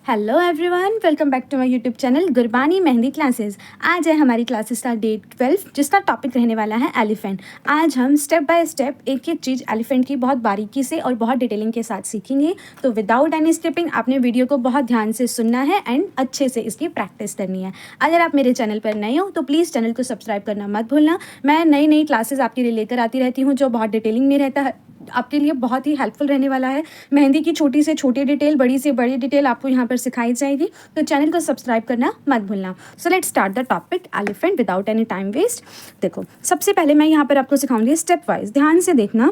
Hello everyone, welcome back to my YouTube channel Gurbani mehndi classes. आज है हमारी क्लासेस का डे 12 जिसका टॉपिक रहने वाला है एलिफेंट। आज हम स्टेप बाय स्टेप एक एक चीज़ एलिफेंट की बहुत बारीकी से और बहुत डिटेलिंग के साथ सीखेंगे। तो विदाउट एनी स्किपिंग आपने वीडियो को बहुत ध्यान से सुनना है एंड अच्छे से इसकी प्रैक्टिस करनी है। अगर आप मेरे चैनल पर नए हो तो प्लीज़ चैनल को सब्सक्राइब करना मत भूलना। मैं नई नई क्लासेस आपके लिए लेकर आती रहती हूँ जो बहुत डिटेलिंग में रहता है, आपके लिए बहुत ही हेल्पफुल रहने वाला है। मेहंदी की छोटी से छोटी डिटेल, बड़ी से बड़ी डिटेल आपको यहाँ पर सिखाई जाएगी। तो चैनल को सब्सक्राइब करना मत भूलना। So let's start the topic elephant without any time waste. देखो, सबसे पहले मैं यहाँ पर आपको सिखाऊंगी स्टेप वाइज, ध्यान से देखना।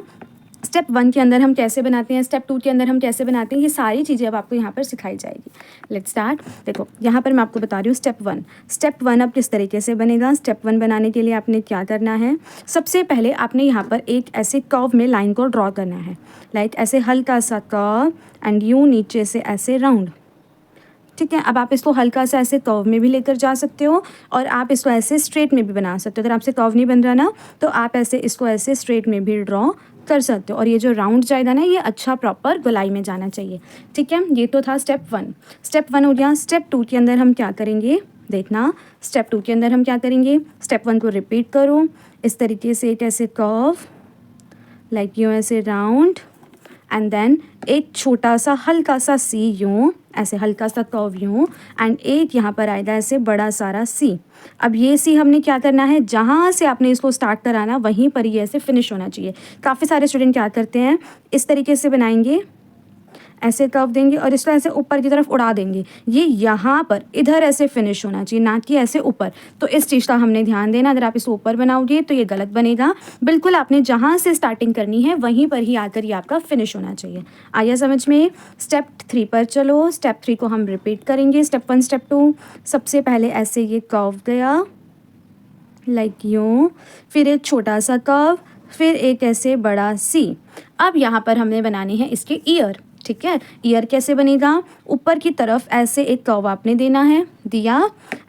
स्टेप 1 के अंदर हम कैसे बनाते हैं, स्टेप 2 के अंदर हम कैसे बनाते हैं, ये सारी चीज़ें अब आपको यहाँ पर सिखाई जाएगी। Let's start. देखो, यहाँ पर मैं आपको बता रही हूँ स्टेप वन अब किस तरीके से बनेगा। स्टेप 1 बनाने के लिए आपने क्या करना है, सबसे पहले आपने यहाँ पर एक ऐसे कर्व में लाइन को ड्रॉ करना है, लाइक ऐसे हल्का सा कर्व एंड यूँ नीचे से ऐसे राउंड। ठीक है, अब आप इसको हल्का सा ऐसे कर्व में भी लेकर जा सकते हो और आप इसको ऐसे स्ट्रेट में भी बना सकते हो। अगर आपसे कर्व नहीं बन रहा ना तो आप ऐसे इसको ऐसे स्ट्रेट में भी ड्रॉ कर सकते हो। और ये जो राउंड जाएगा ना, ये अच्छा प्रॉपर गोलाई में जाना चाहिए। ठीक है, ये तो था स्टेप 1। स्टेप 1 हो गया। स्टेप 2 के अंदर हम क्या करेंगे, देखना। स्टेप 2 के अंदर हम क्या करेंगे, स्टेप 1 को रिपीट करो इस तरीके से, एक ऐसे कर्व लाइक यूँ ऐसे राउंड एंड देन एक छोटा सा हल्का सा सी यूँ ऐसे हल्का सा कर्व यूँ एंड एक यहाँ पर आएगा ऐसे बड़ा सारा सी। अब ये सी हमने क्या करना है, जहाँ से आपने इसको स्टार्ट कराना वहीं पर ही ऐसे फिनिश होना चाहिए। काफ़ी सारे स्टूडेंट क्या करते हैं, इस तरीके से बनाएंगे, ऐसे कर्व देंगे और इसको ऐसे ऊपर की तरफ उड़ा देंगे। ये यहाँ पर इधर ऐसे फिनिश होना चाहिए, ना कि ऐसे ऊपर। तो इस चीज़ का हमने ध्यान देना। अगर आप इसको ऊपर बनाओगे तो ये गलत बनेगा। बिल्कुल आपने जहाँ से स्टार्टिंग करनी है वहीं पर ही आकर ये आपका फिनिश होना चाहिए। आइए समझ में। स्टेप 3 पर चलो। स्टेप 3 को हम रिपीट करेंगे। Step 1 step 2। सबसे पहले ऐसे ये कर्व गया लाइक यूँ, फिर एक छोटा सा कर्व, फिर एक ऐसे बड़ा सी। अब यहाँ पर हमने बनाने हैं इसके ईयर। ठीक है, ईयर कैसे बनेगा, ऊपर की तरफ ऐसे एक कर्व आपने देना है, दिया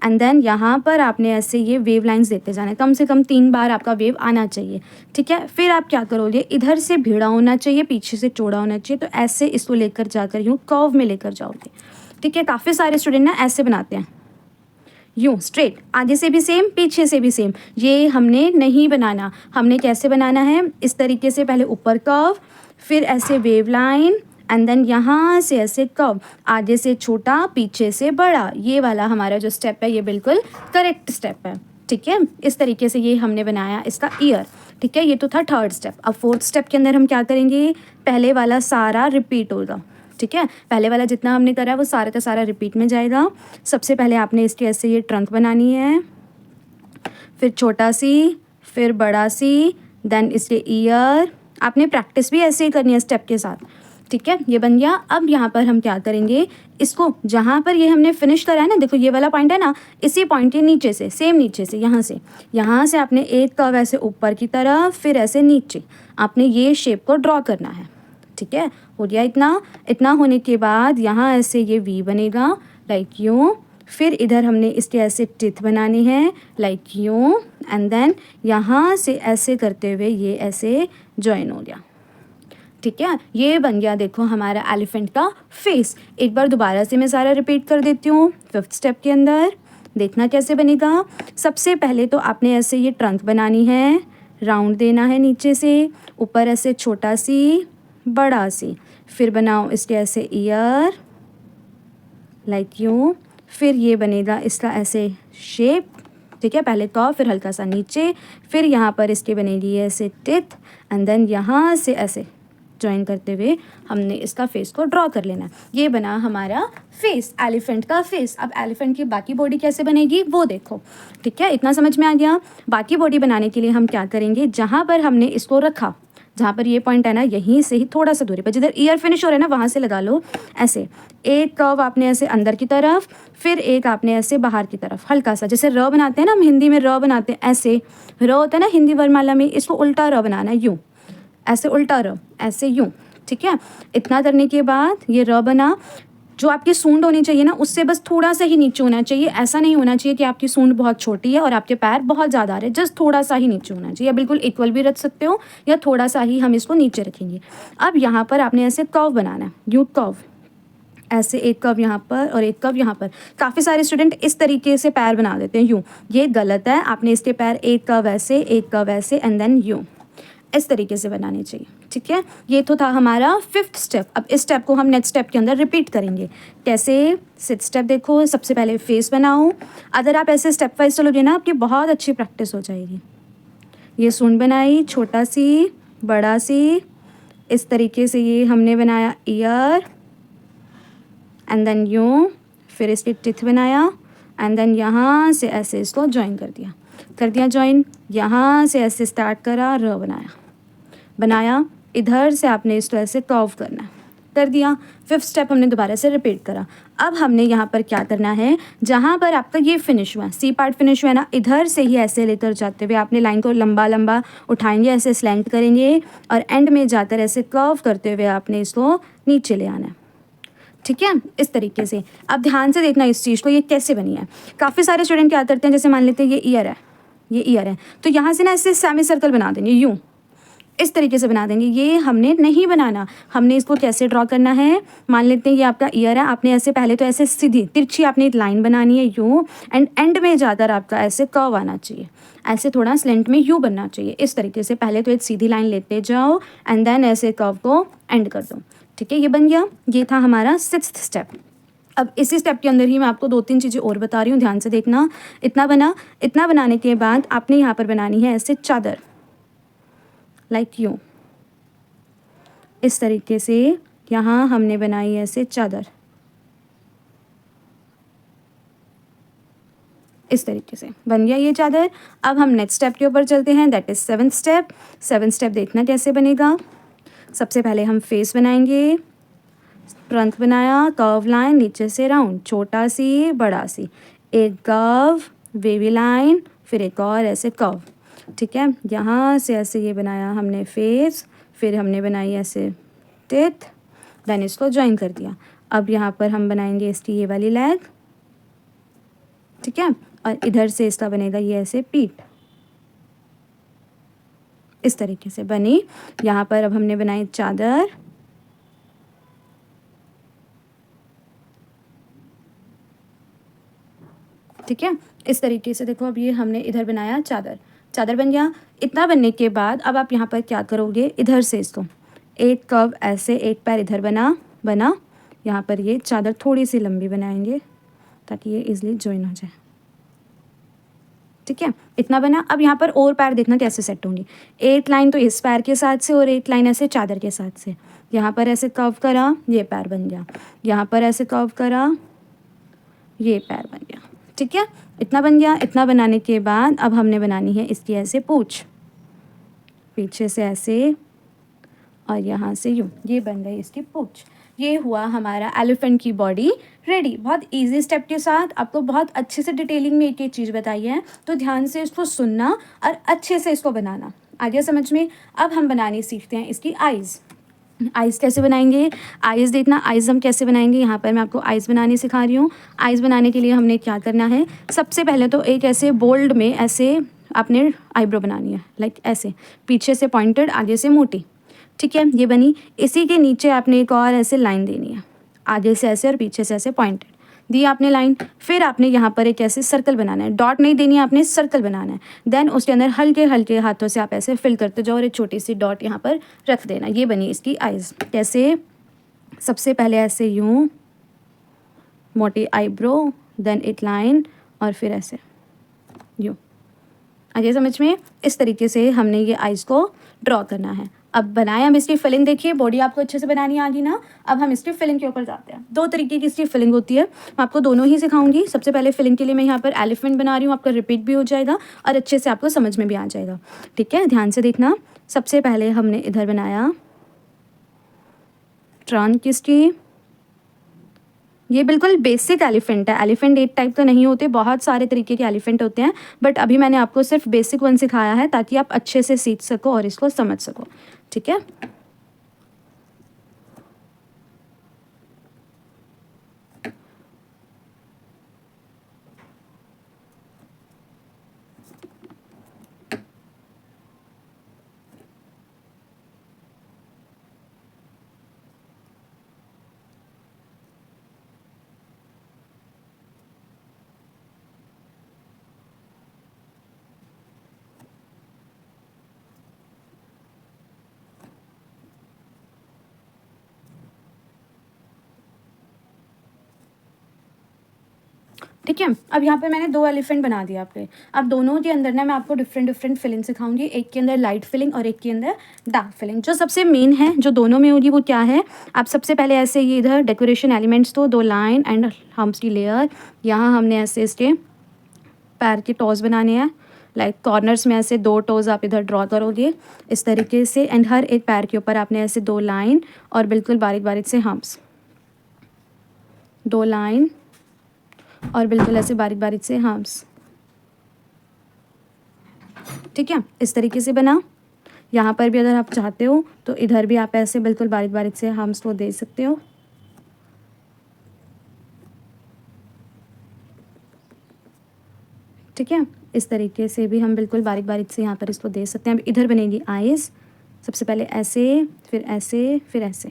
एंड देन यहाँ पर आपने ऐसे ये वेव लाइंस देते जाना है। कम से कम 3 बार आपका वेव आना चाहिए। ठीक है, फिर आप क्या करोगे, इधर से भिड़ा होना चाहिए, पीछे से चौड़ा होना चाहिए। तो ऐसे इसको लेकर जाकर यूँ कर्व में लेकर जाओगे। ठीक है, काफ़ी सारे स्टूडेंट ना ऐसे बनाते हैं, यूँ स्ट्रेट, आगे से भी सेम पीछे से भी सेम। ये हमने नहीं बनाना। हमने कैसे बनाना है, इस तरीके से पहले ऊपर कर्व, फिर ऐसे वेव लाइन एंड देन यहाँ से ऐसे कर्व, आगे से छोटा पीछे से बड़ा। ये वाला हमारा जो स्टेप है ये बिल्कुल करेक्ट स्टेप है। ठीक है, इस तरीके से ये हमने बनाया इसका ईयर। ठीक है, ये तो था 3rd स्टेप। अब 4th स्टेप के अंदर हम क्या करेंगे, पहले वाला सारा रिपीट होगा। ठीक है, पहले वाला जितना हमने करा वो सारा का सारा रिपीट में जाएगा। सबसे पहले आपने इसके ऐसे ये ट्रंक बनानी है, फिर छोटा सी, फिर बड़ा सी, देन इसके ईयर। आपने प्रैक्टिस भी ऐसे ही करनी है स्टेप के साथ। ठीक है, ये बन गया। अब यहाँ पर हम क्या करेंगे, इसको जहाँ पर ये हमने फिनिश करा है ना, देखो ये वाला पॉइंट है ना, इसी पॉइंट के नीचे से, सेम नीचे से, यहाँ से आपने एक कर्व ऐसे यूँ की तरफ, फिर ऐसे नीचे आपने ये शेप को ड्रॉ करना है। ठीक है, हो गया इतना। इतना होने के बाद यहाँ ऐसे ये वी बनेगा लाइक यूँ, फिर इधर हमने इसके ऐसे टिथ बनाने हैं लाइक यूँ एंड देन यहाँ से ऐसे करते हुए ये ऐसे जॉइन हो गया। ठीक है, ये बन गया देखो हमारा एलिफेंट का फेस। एक बार दोबारा से मैं सारा रिपीट कर देती हूँ। 5th स्टेप के अंदर देखना कैसे बनेगा। सबसे पहले तो आपने ऐसे ये ट्रंक बनानी है, राउंड देना है नीचे से, ऊपर ऐसे छोटा सी बड़ा सी, फिर बनाओ इसके ऐसे ईयर लाइक यूँ, फिर ये बनेगा इसका ऐसे शेप। ठीक है, पहले कर्व, फिर हल्का सा नीचे, फिर यहाँ पर इसके बनेगी ऐसे टिथ एंड देन यहाँ से ऐसे ज्वाइन करते हुए हमने इसका फेस को ड्रॉ कर लेना। ये बना हमारा फेस, एलिफेंट का फेस। अब एलिफेंट की बाकी बॉडी कैसे बनेगी वो देखो। ठीक है, इतना समझ में आ गया। बाकी बॉडी बनाने के लिए हम क्या करेंगे, जहाँ पर हमने इसको रखा, जहाँ पर ये पॉइंट है ना, यहीं से ही थोड़ा सा दूरी पर, जिधर ईयर फिनिश हो रहा है ना वहाँ से लगा लो ऐसे। एक कर्व आपने ऐसे अंदर की तरफ, फिर एक आपने ऐसे बाहर की तरफ, हल्का सा, जैसे र बनाते हैं ना हम हिंदी में, र बनाते हैं ऐसे, र होता है ना हिंदी वर्णमाला में, इसको उल्टा र बनाना है, यूँ ऐसे उल्टा र, ऐसे यूँ। ठीक है, इतना करने के बाद ये र बना। जो आपकी सूंड होनी चाहिए ना, उससे बस थोड़ा सा ही नीचे होना चाहिए। ऐसा नहीं होना चाहिए कि आपकी सूंड बहुत छोटी है और आपके पैर बहुत ज़्यादा आ रहे हैं, जस्ट थोड़ा सा ही नीचे होना चाहिए। या बिल्कुल इक्वल भी रख सकते हो या थोड़ा सा ही हम इसको नीचे रखेंगे। अब यहाँ पर आपने ऐसे कर्व बनाना है, यूँ कर्व, ऐसे एक कर्व यहाँ पर और एक कर्व यहाँ पर। काफ़ी सारे स्टूडेंट इस तरीके से पैर बना देते हैं यूँ, ये गलत है। आपने इसके पैर एक कर्व ऐसे एंड देन यूँ, इस तरीके से बनाने चाहिए, ठीक है। ये तो था हमारा 5th स्टेप। अब इस स्टेप को हम नेक्स्ट स्टेप के अंदर रिपीट करेंगे। कैसे? 6th स्टेप देखो, सबसे पहले फेस बनाओ। अगर आप ऐसे स्टेप वाइज चलोगे ना, आपकी बहुत अच्छी प्रैक्टिस हो जाएगी। ये सूंड बनाई, छोटा सी, बड़ा सी, इस तरीके से ये हमने बनाया ईयर एंड देन यूँ, फिर इसके टिथ बनाया एंड देन यहाँ से ऐसे इसको ज्वाइन कर दिया ज्वाइन। यहाँ से ऐसे स्टार्ट करा, र बनाया, इधर से आपने इसको ऐसे कर्व करना है, कर दिया। 5th स्टेप हमने दोबारा से रिपीट करा। अब हमने यहाँ पर क्या करना है, जहाँ पर आपका ये फिनिश हुआ, सी पार्ट फिनिश हुआ है ना, इधर से ही ऐसे लेकर जाते हुए आपने लाइन को लंबा लंबा उठाएंगे, ऐसे स्लैंट करेंगे और एंड में जाकर ऐसे कर्व करते हुए आपने इसको नीचे ले आना है, ठीक है, इस तरीके से। अब ध्यान से देखना इस चीज़ को, ये कैसे बनी है। काफ़ी सारे स्टूडेंट क्या करते हैं, जैसे मान लेते हैं ये ईयर है, तो यहाँ से ना ऐसे सेमी सर्कल बना देंगे, यूँ इस तरीके से बना देंगे। ये हमने नहीं बनाना। हमने इसको कैसे ड्रॉ करना है, मान लेते हैं ये आपका ईयर है, आपने ऐसे पहले तो ऐसे सीधी तिरछी आपने एक लाइन बनानी है यूँ, एंड एंड में जाकर आपका ऐसे कर्व आना चाहिए, ऐसे थोड़ा स्लेंट में यू बनना चाहिए, इस तरीके से। पहले तो एक सीधी लाइन लेते जाओ एंड देन ऐसे कर्व को एंड कर दो, ठीक है, ये बन गया। ये था हमारा 6th स्टेप। अब इसी स्टेप के अंदर ही मैं आपको 2-3 चीज़ें और बता रही हूँ, ध्यान से देखना। इतना बनाने के बाद आपने यहाँ पर बनानी है ऐसे चादर, लाइक यूँ, इस तरीके से। यहाँ हमने बनाई ऐसे चादर, इस तरीके से बन गया ये चादर। अब हम नेक्स्ट स्टेप के ऊपर चलते हैं, that is 7th step. 7th step देखना कैसे बनेगा। सबसे पहले हम फेस बनाएंगे, फ्रंट बनाया, कर्व लाइन, नीचे से राउंड, छोटा सी, बड़ा सी, एक कर्व, वेवी लाइन, फिर एक और ऐसे कर्व, ठीक है। यहाँ से ऐसे ये बनाया हमने फेस, फिर हमने बनाई ऐसे टिथ, देन इसको ज्वाइन कर दिया। अब यहाँ पर हम बनाएंगे इसकी ये वाली लेग, ठीक है, और इधर से इसका बनेगा ये ऐसे पीठ, इस तरीके से बनी। यहाँ पर अब हमने बनाई चादर, ठीक है, इस तरीके से। देखो अब ये हमने इधर बनाया चादर बन गया। इतना बनने के बाद अब आप यहाँ पर क्या करोगे, इधर से इसको एक कर्व ऐसे, एक पैर इधर बना, यहाँ पर ये चादर थोड़ी सी लंबी बनाएंगे ताकि ये इजीली ज्वाइन हो जाए, ठीक है, इतना बना। अब यहाँ पर और पैर देखना कैसे सेट होंगे। एक लाइन तो इस पैर के साथ से और एक लाइन ऐसे चादर के साथ से। यहाँ पर ऐसे कर्व करा, ये पैर बन गया, यहाँ पर ऐसे कर्व करा, ये पैर बन गया, ठीक है, इतना बन गया। इतना बनाने के बाद अब हमने बनानी है इसकी ऐसे पूँछ, पीछे से ऐसे और यहाँ से यूँ, ये बन गई इसकी पूँछ। ये हुआ हमारा एलिफेंट की बॉडी रेडी। बहुत इजी स्टेप के साथ आपको बहुत अच्छे से डिटेलिंग में एक चीज़ बताई है, तो ध्यान से इसको सुनना और अच्छे से इसको बनाना। आ गया समझ में। अब हम बनानी सीखते हैं इसकी आइज़। आइज़ कैसे बनाएंगे, आइज़ देखना। आइज़ हम कैसे बनाएंगे, यहाँ पर मैं आपको आइज़ बनानी सिखा रही हूँ। आइज़ बनाने के लिए हमने क्या करना है, सबसे पहले तो एक ऐसे बोल्ड में ऐसे आपने आईब्रो बनानी है, लाइक ऐसे, पीछे से पॉइंटेड, आगे से मोटी, ठीक है, ये बनी। इसी के नीचे आपने एक और ऐसे लाइन देनी है, आगे से ऐसे और पीछे से ऐसे पॉइंटेड दी आपने लाइन। फिर आपने यहाँ पर एक ऐसे सर्कल बनाना है, डॉट नहीं देनी है आपने, सर्कल बनाना है। देन उसके अंदर हल्के हल्के हाथों से आप ऐसे फिल करते जाओ और एक छोटी सी डॉट यहाँ पर रख देना। ये बनी इसकी आइज़। कैसे, सबसे पहले ऐसे यूँ मोटी आईब्रो, देन एक लाइन और फिर ऐसे यूँ। आगे समझ में। इस तरीके से हमने ये आइज़ को ड्रॉ करना है। अब बनाए हम इसकी फिलिंग, देखिए बॉडी आपको अच्छे से बनानी आ गई ना। अब हम इसकी फिलिंग के ऊपर जाते हैं। 2 तरीके की इसकी फिलिंग होती है, मैं आपको दोनों ही सिखाऊंगी। सबसे पहले फिलिंग के लिए मैं यहाँ पर एलिफेंट बना रही हूँ, आपका रिपीट भी हो जाएगा और अच्छे से आपको समझ में भी आ जाएगा, ठीक है, ध्यान से देखना। सबसे पहले हमने इधर बनाया ट्रंक किसकी, ये बिल्कुल बेसिक एलिफेंट है। एलिफेंट एक टाइप तो नहीं होते, बहुत सारे तरीके के एलिफेंट होते हैं, बट अभी मैंने आपको सिर्फ बेसिक वन सिखाया है ताकि आप अच्छे से सीख सको और इसको समझ सको, ठीक है। ठीक है। अब यहाँ पे मैंने 2 एलिफेंट बना दिया आपके। अब दोनों के अंदर ना मैं आपको डिफरेंट फिलिंग सिखाऊंगी, एक के अंदर लाइट फिलिंग और एक के अंदर डार्क फिलिंग। जो सबसे मेन है जो दोनों में होगी वो क्या है, आप सबसे पहले ऐसे ये इधर डेकोरेशन एलिमेंट्स तो 2 लाइन एंड हम्प्स की लेयर, यहाँ हमने ऐसे इसके पैर के टोज बनाने हैं, लाइक कॉर्नर्स में ऐसे 2 टोज आप इधर ड्रॉ करोगे इस तरीके से, एंड हर एक पैर के ऊपर आपने ऐसे 2 लाइन और बिल्कुल बारीक बारीक से हम्प्स, 2 लाइन और बिल्कुल ऐसे बारीक बारीक से हम्प्स। ठीक है, इस तरीके से बना। यहाँ पर भी अगर आप चाहते हो तो इधर भी आप ऐसे बिल्कुल बारीक बारीक से हम्प्स को दे सकते हो। ठीक है, इस तरीके से भी हम बिल्कुल बारीक बारीक से यहाँ पर इसको दे सकते हैं। अब इधर बनेगी आइज़, सबसे पहले ऐसे, फिर ऐसे, फिर ऐसे।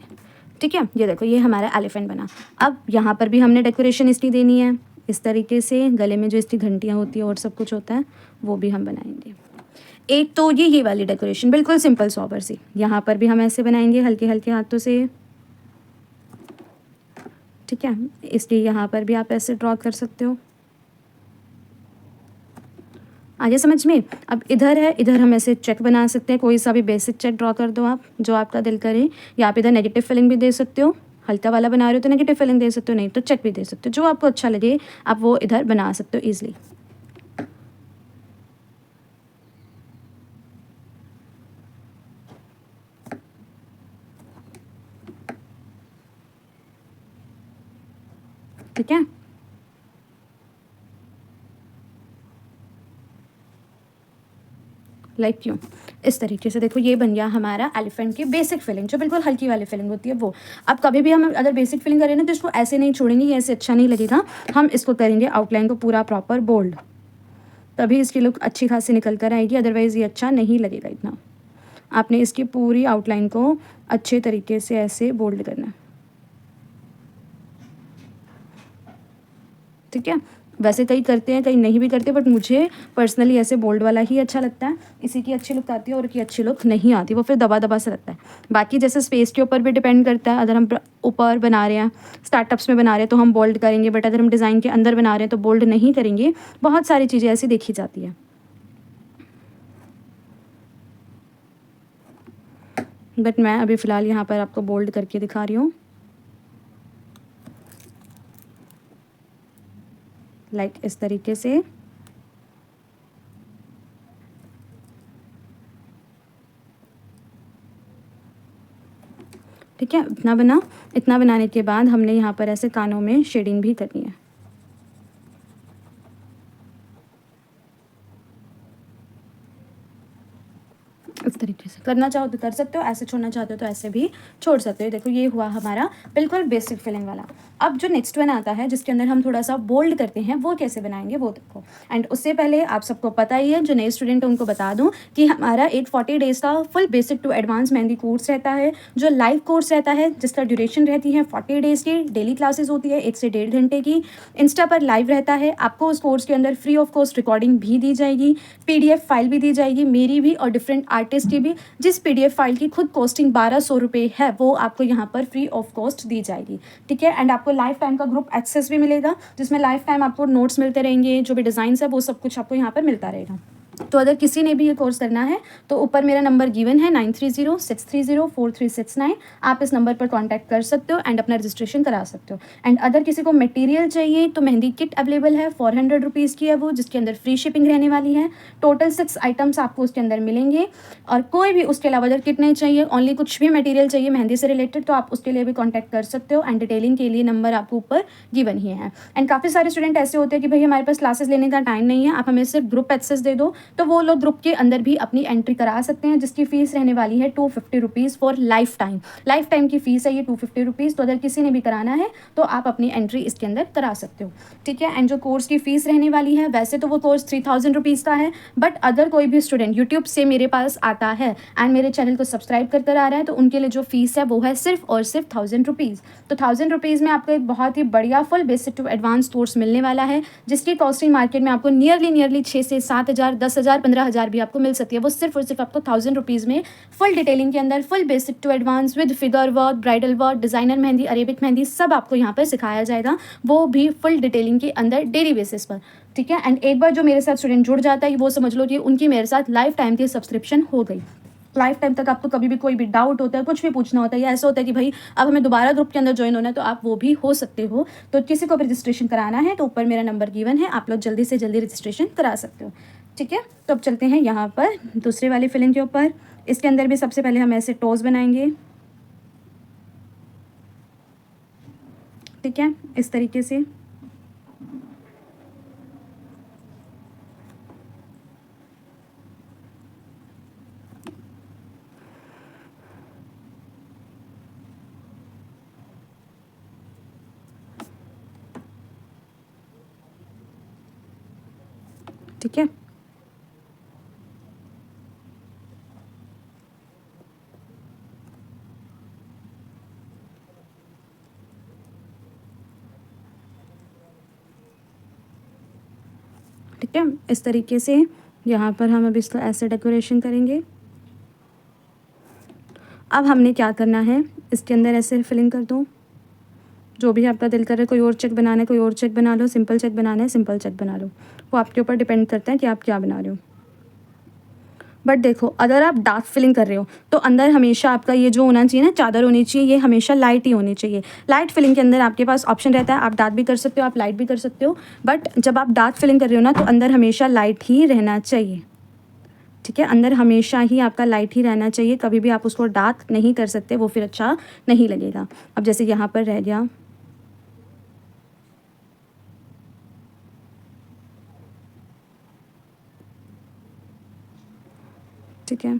ठीक है, ये देखो ये हमारा एलिफेंट बना। अब यहाँ पर भी हमने डेकोरेशन इसकी देनी है इस तरीके से, गले में जो इसकी घंटियाँ होती है और सब कुछ होता है वो भी हम बनाएंगे। एक तो ये वाली डेकोरेशन बिल्कुल सिंपल सॉबर सी, यहाँ पर भी हम ऐसे बनाएंगे हल्के हल्के हाथों से। ठीक है, इसलिए यहाँ पर भी आप ऐसे ड्रॉ कर सकते हो। आगे समझ में। अब इधर है, इधर हम ऐसे चेक बना सकते हैं, कोई सा भी बेसिक चेक ड्रॉ कर दो आप जो आपका दिल करे, या आप इधर नेगेटिव फिलिंग भी दे सकते हो, हल्का वाला बना रहे हो तो नेगेटिव फिलिंग दे सकते हो, नहीं तो चेक भी दे सकते हो, जो आपको अच्छा लगे आप वो इधर बना सकते हो ईजिली। ठीक है, लाइक क्यों इस तरीके से देखो ये बन गया हमारा एलिफेंट की बेसिक फिलिंग, जो बिल्कुल हल्की वाली फिलिंग होती है वो। अब कभी भी हम अगर बेसिक फिलिंग करें ना तो इसको ऐसे नहीं छोड़ेंगे, ये ऐसे अच्छा नहीं लगेगा, हम इसको करेंगे आउटलाइन को पूरा प्रॉपर बोल्ड, तभी इसकी लुक अच्छी खासी निकल कर आएगी, अदरवाइज़ ये अच्छा नहीं लगेगा इतना। आपने इसकी पूरी आउटलाइन को अच्छे तरीके से ऐसे बोल्ड करना। ठीक है, वैसे कई करते हैं कई नहीं भी करते, बट मुझे पर्सनली ऐसे बोल्ड वाला ही अच्छा लगता है, इसी की अच्छी लुक आती है और की अच्छी लुक नहीं आती, वो फिर दबा दबा से लगता है। बाकी जैसे स्पेस के ऊपर भी डिपेंड करता है, अगर हम ऊपर बना रहे हैं स्टार्टअप्स में बना रहे हैं तो हम बोल्ड करेंगे, बट अगर हम डिज़ाइन के अंदर बना रहे हैं तो बोल्ड नहीं करेंगे। बहुत सारी चीज़ें ऐसी देखी जाती है, बट मैं अभी फ़िलहाल यहाँ पर आपको बोल्ड करके दिखा रही हूँ, लाइक इस तरीके से। ठीक है, इतना बना। इतना बनाने के बाद हमने यहाँ पर ऐसे कानों में शेडिंग भी करनी है। इस तरीके से करना चाहो तो कर सकते हो, ऐसे छोड़ना चाहते हो तो ऐसे भी छोड़ सकते हो। देखो ये हुआ हमारा बिल्कुल बेसिक फिलिंग वाला। अब जो नेक्स्ट वन आता है जिसके अंदर हम थोड़ा सा बोल्ड करते हैं, वो कैसे बनाएंगे वो देखो। एंड उससे पहले आप सबको पता ही है, जो नए स्टूडेंट है उनको बता दूं कि हमारा एक 40 डेज़ का full basic to advance mehndi course रहता है, जो लाइव कोर्स रहता है, जिसका ड्यूरेशन रहती है 40 डेज़ की। डेली क्लासेस होती है 1 से 1.5 घंटे की, इंस्टा पर लाइव रहता है। आपको उस कोर्स के अंदर फ्री ऑफ कॉस्ट रिकॉर्डिंग भी दी जाएगी, PDF फाइल भी दी जाएगी, मेरी भी और डिफरेंट आर्टिस्ट की भी। जिस PDF फाइल की खुद कॉस्टिंग 1200 रुपये है वो आपको यहाँ पर फ्री ऑफ कॉस्ट दी जाएगी। ठीक है, एंड आपको लाइफ टाइम का ग्रुप एक्सेस भी मिलेगा, जिसमें लाइफ टाइम आपको नोट्स मिलते रहेंगे, जो भी डिज़ाइन है वो सब कुछ आपको यहाँ पर मिलता रहेगा। तो अगर किसी ने भी ये कोर्स करना है तो ऊपर मेरा नंबर गिवन है 9306304369। आप इस नंबर पर कांटेक्ट कर सकते हो एंड अपना रजिस्ट्रेशन करा सकते हो। एंड अगर किसी को मटेरियल चाहिए तो मेहंदी किट अवेलेबल है, 400 रुपीज़ की है वो, जिसके अंदर फ्री शिपिंग रहने वाली है। टोटल 6 आइटम्स आपको उसके अंदर मिलेंगे, और कोई भी उसके अलावा अगर किट नहीं चाहिए, ओनली कुछ भी मटेरियल चाहिए मेहंदी से रिलेटेड, तो आप उसके लिए भी कॉन्टैक्ट कर सकते हो। एंड डिटेलिंग के लिए नंबर आपको ऊपर गिवन ही है। एंड काफ़ी सारे स्टूडेंट ऐसे होते हैं कि भाई हमारे पास क्लासेस लेने का टाइम नहीं है, आप हमें सिर्फ ग्रुप एक्सेस दे दो, तो वो लोग ग्रुप के अंदर भी अपनी एंट्री करा सकते हैं, जिसकी फ़ीस रहने वाली है 250 rupees for life time. Life time की फ़ीस है ये 250 रुपीज़। तो अगर किसी ने भी कराना है तो आप अपनी एंट्री इसके अंदर करा सकते हो। ठीक है, एंड जो कोर्स की फ़ीस रहने वाली है, वैसे तो वो कोर्स 3000 रुपीज़ का है, बट अगर कोई भी स्टूडेंट यूट्यूब से मेरे पास आता है एंड मेरे चैनल को सब्सक्राइब कर आ रहा है, तो उनके लिए जो फ़ीस है वो है सिर्फ और सिर्फ 1000 रुपीज़। तो 1000 रुपीज़ में आपको एक बहुत ही बढ़िया full basic to advance course मिलने वाला है, जिसकी कॉस्टिंग मार्केट में आपको नियरली 6 से 7 हज़ार 10 10,000 15,000 भी आपको मिल सकती है। वो सिर्फ और सिर्फ आपको 1000 रुपीज़ में फुल डिटेलिंग के अंदर full basic to advance with figure work, bridal work, designer mehndi, Arabic mehndi सब आपको यहाँ पर सिखाया जाएगा, वो भी फुल डिटेलिंग के अंदर डेली बेसिस पर। ठीक है, एंड एक बार जो मेरे साथ स्टूडेंट जुड़ जाता है वो समझ लो कि उनकी मेरे साथ लाइफ टाइम की सब्सक्रिप्शन हो गई। लाइफ टाइम तक आपको कभी भी कोई भी डाउट होता है, कुछ भी पूछना होता है, या ऐसा होता है कि भाई अब हमें दोबारा ग्रुप के अंदर ज्वाइन होना है, तो आप वो भी हो सकते हो। तो किसी को भी रजिस्ट्रेशन कराना है तो ऊपर मेरा नंबर गिवन है, आप लोग जल्दी से जल्दी रजिस्ट्रेशन करा सकते हो। ठीक है, तो अब चलते हैं यहाँ पर दूसरे वाले फिलिंग के ऊपर। इसके अंदर भी सबसे पहले हम ऐसे टोज बनाएंगे। ठीक है, इस तरीके से। ठीक है, ठीक है, इस तरीके से यहाँ पर हम अब इसको ऐसे डेकोरेशन करेंगे। अब हमने क्या करना है, इसके अंदर ऐसे फिलिंग कर दो। जो भी आपका दिल करे, कोई और चेक बनाना है कोई और चेक बना लो, सिंपल चेक बनाना है सिंपल चेक बना लो, वो आपके ऊपर डिपेंड करता है कि आप क्या बना रहे हो। बट देखो, अगर आप डार्क फिलिंग कर रहे हो तो अंदर हमेशा आपका ये जो होना चाहिए ना, चादर होनी चाहिए, ये हमेशा लाइट ही होनी चाहिए। लाइट फिलिंग के अंदर आपके पास ऑप्शन रहता है, आप डार्क भी कर सकते हो, आप लाइट भी कर सकते हो, बट जब आप डार्क फिलिंग कर रहे हो ना तो अंदर हमेशा लाइट ही रहना चाहिए। ठीक है, अंदर हमेशा ही आपका लाइट ही रहना चाहिए, कभी भी आप उसको डार्क नहीं कर सकते, वो फिर अच्छा नहीं लगेगा। अब जैसे यहाँ पर रह गया, ठीक है,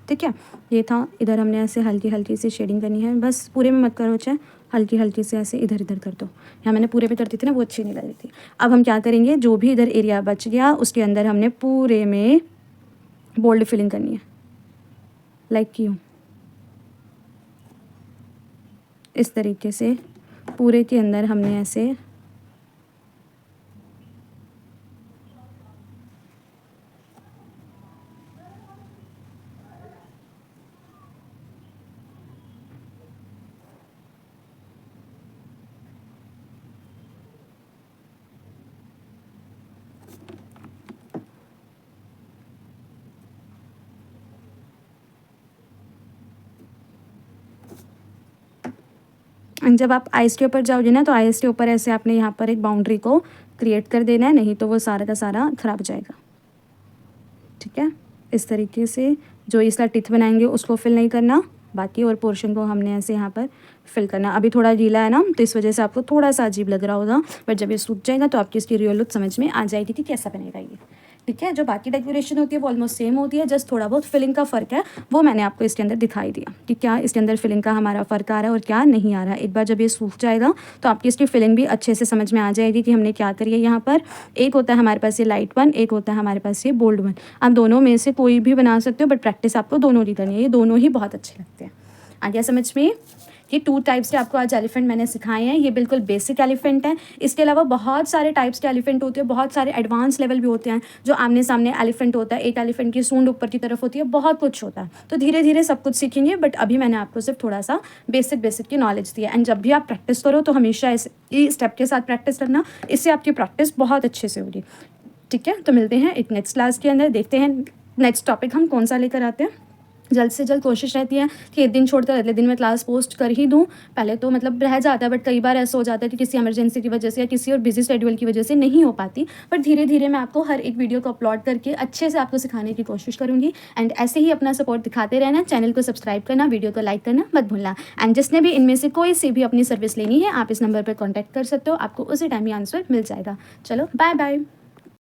ठीक है, ये था। इधर हमने ऐसे हल्की हल्की सी शेडिंग करनी है, बस पूरे में मत करो, चाहे हल्की हल्की से ऐसे इधर इधर कर दो। यहाँ मैंने पूरे पे करती थी ना, वो अच्छी नहीं लग रही थी। अब हम क्या करेंगे, जो भी इधर एरिया बच गया उसके अंदर हमने पूरे में बोल्ड फिलिंग करनी है, लाइक क्यों, इस तरीके से पूरे के अंदर हमने ऐसे जब आप आइस के ऊपर जाओगे ना तो आइस के ऊपर ऐसे आपने यहाँ पर एक बाउंड्री को क्रिएट कर देना है, नहीं तो वो सारा का सारा खराब हो जाएगा। ठीक है, इस तरीके से जो इसका टिथ बनाएंगे उसको फिल नहीं करना, बाकी और पोर्शन को हमने ऐसे यहाँ पर फिल करना। अभी थोड़ा गीला है ना तो इस वजह से आपको थोड़ा सा अजीब लग रहा होगा, बट जब ये सूख जाएगा तो आपकी इसकी रियल लुक समझ में आ जाएगी कि कैसा बनेगा ये। ठीक है, जो बाकी डेकोरेशन होती है वो ऑलमोस्ट सेम होती है, जस्ट थोड़ा बहुत फिलिंग का फ़र्क है, वो मैंने आपको इसके अंदर दिखाई दिया कि क्या इसके अंदर फिलिंग का हमारा फ़र्क आ रहा है और क्या नहीं आ रहा है। एक बार जब ये सूख जाएगा तो आपकी इसकी फिलिंग भी अच्छे से समझ में आ जाएगी कि हमने क्या करी है। यहाँ पर एक होता है हमारे पास ये लाइट वन, एक होता है हमारे पास ये बोल्ड वन। आप दोनों में से कोई भी बना सकते हो, बट प्रैक्टिस आपको दोनों की करनी है, ये दोनों ही बहुत अच्छे लगते हैं। आ गया समझ में? ये 2 टाइप्स के आपको आज एलिफेंट मैंने सिखाए हैं। ये बिल्कुल बेसिक एलिफेंट है, इसके अलावा बहुत सारे टाइप्स के एलिफेंट होते हैं, बहुत सारे एडवांस लेवल भी होते हैं, जो आमने सामने एलिफेंट होता है, एक एलिफेंट की सूंड ऊपर की तरफ होती है, बहुत कुछ होता है। तो धीरे धीरे सब कुछ सीखेंगे, बट अभी मैंने आपको सिर्फ थोड़ा सा बेसिक की नॉलेज दी है। एंड जब भी आप प्रैक्टिस करो तो हमेशा इस स्टेप के साथ प्रैक्टिस करना, इससे आपकी प्रैक्टिस बहुत अच्छे से होगी। ठीक है, तो मिलते हैं एक नेक्स्ट क्लास के अंदर, देखते हैं नेक्स्ट टॉपिक हम कौन सा लेकर आते हैं। जल्द से जल्द कोशिश रहती है कि एक दिन छोड़कर अगले दिन मैं क्लास पोस्ट कर ही दूँ। पहले तो मतलब रह जाता है, बट कई बार ऐसा हो जाता है कि किसी इमरजेंसी की वजह से या किसी और बिजी शेड्यूल की वजह से नहीं हो पाती। पर धीरे धीरे मैं आपको हर एक वीडियो को अपलोड करके अच्छे से आपको सिखाने की कोशिश करूँगी। एंड ऐसे ही अपना सपोर्ट दिखाते रहना, चैनल को सब्सक्राइब करना, वीडियो को लाइक करना मत भूलना। एंड जिसने भी इनमें से कोई सी भी अपनी सर्विस लेनी है, आप इस नंबर पर कॉन्टैक्ट कर सकते हो, आपको उसी टाइम ही आंसर मिल जाएगा। चलो बाय बाय।